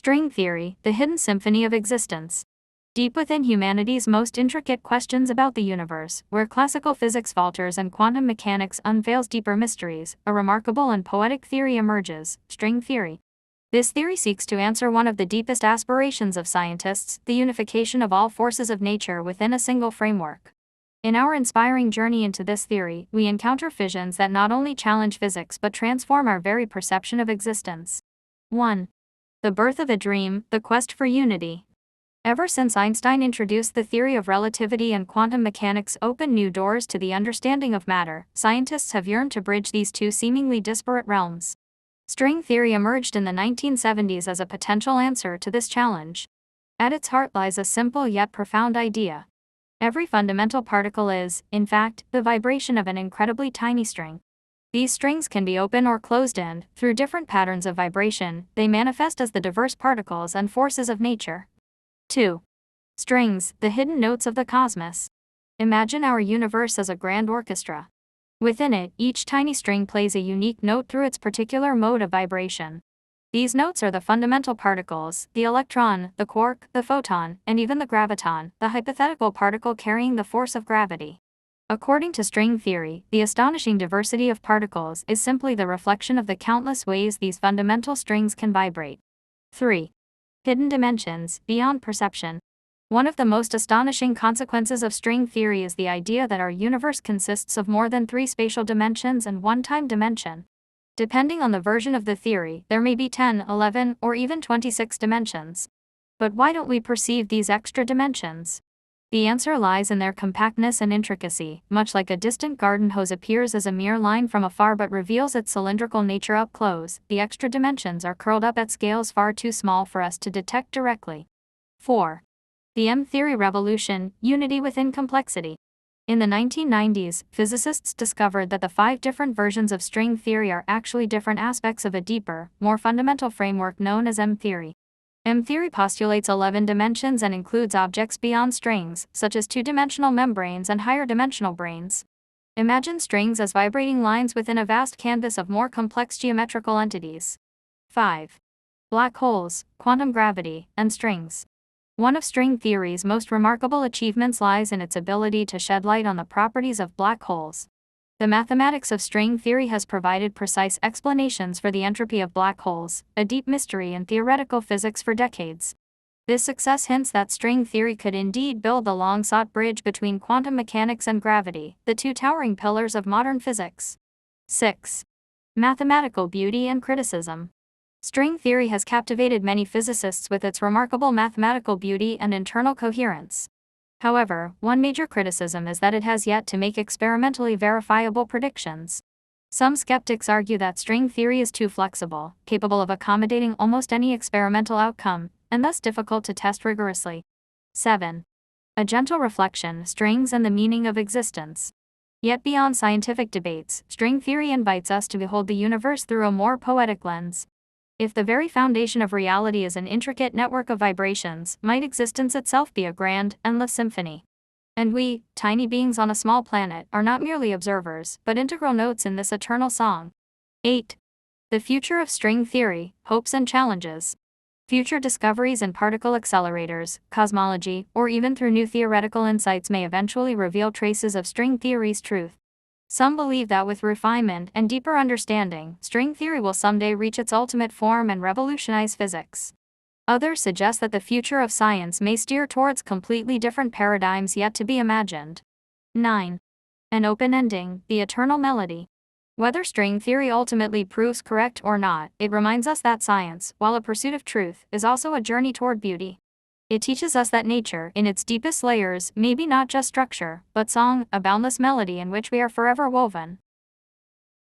String theory, the hidden symphony of existence. Deep within humanity's most intricate questions about the universe, where classical physics falters and quantum mechanics unveils deeper mysteries, a remarkable and poetic theory emerges, string theory. This theory seeks to answer one of the deepest aspirations of scientists, the unification of all forces of nature within a single framework. In our inspiring journey into this theory, we encounter fissions that not only challenge physics but transform our very perception of existence. 1. The birth of a dream, the quest for unity. Ever since Einstein introduced the theory of relativity and quantum mechanics opened new doors to the understanding of matter, scientists have yearned to bridge these two seemingly disparate realms. String theory emerged in the 1970s as a potential answer to this challenge. At its heart lies a simple yet profound idea. Every fundamental particle is, in fact, the vibration of an incredibly tiny string. These strings can be open or closed, and, through different patterns of vibration, they manifest as the diverse particles and forces of nature. 2. Strings, the hidden notes of the cosmos. Imagine our universe as a grand orchestra. Within it, each tiny string plays a unique note through its particular mode of vibration. These notes are the fundamental particles, the electron, the quark, the photon, and even the graviton, the hypothetical particle carrying the force of gravity. According to string theory, the astonishing diversity of particles is simply the reflection of the countless ways these fundamental strings can vibrate. 3. Hidden dimensions, beyond perception. One of the most astonishing consequences of string theory is the idea that our universe consists of more than 3 spatial dimensions and 1 time dimension. Depending on the version of the theory, there may be 10, 11, or even 26 dimensions. But why don't we perceive these extra dimensions? The answer lies in their compactness and intricacy. Much like a distant garden hose appears as a mere line from afar but reveals its cylindrical nature up close, the extra dimensions are curled up at scales far too small for us to detect directly. 4. The M-theory revolution, unity within complexity. In the 1990s, physicists discovered that the 5 different versions of string theory are actually different aspects of a deeper, more fundamental framework known as M-theory. M-theory postulates 11 dimensions and includes objects beyond strings, such as 2-dimensional membranes and higher-dimensional branes. Imagine strings as vibrating lines within a vast canvas of more complex geometrical entities. 5. Black holes, quantum gravity, and strings. One of string theory's most remarkable achievements lies in its ability to shed light on the properties of black holes. The mathematics of string theory has provided precise explanations for the entropy of black holes, a deep mystery in theoretical physics for decades. This success hints that string theory could indeed build the long-sought bridge between quantum mechanics and gravity, the 2 towering pillars of modern physics. 6. Mathematical beauty and criticism. String theory has captivated many physicists with its remarkable mathematical beauty and internal coherence. However, one major criticism is that it has yet to make experimentally verifiable predictions. Some skeptics argue that string theory is too flexible, capable of accommodating almost any experimental outcome, and thus difficult to test rigorously. 7. A gentle reflection, strings and the meaning of existence. Yet beyond scientific debates, string theory invites us to behold the universe through a more poetic lens. If the very foundation of reality is an intricate network of vibrations, might existence itself be a grand, endless symphony? And we, tiny beings on a small planet, are not merely observers, but integral notes in this eternal song. 8. The future of string theory, hopes and challenges. Future discoveries in particle accelerators, cosmology, or even through new theoretical insights may eventually reveal traces of string theory's truth. Some believe that with refinement and deeper understanding, string theory will someday reach its ultimate form and revolutionize physics. Others suggest that the future of science may steer towards completely different paradigms yet to be imagined. 9. An open ending, the eternal melody. Whether string theory ultimately proves correct or not, it reminds us that science, while a pursuit of truth, is also a journey toward beauty. It teaches us that nature, in its deepest layers, may be not just structure, but song, a boundless melody in which we are forever woven.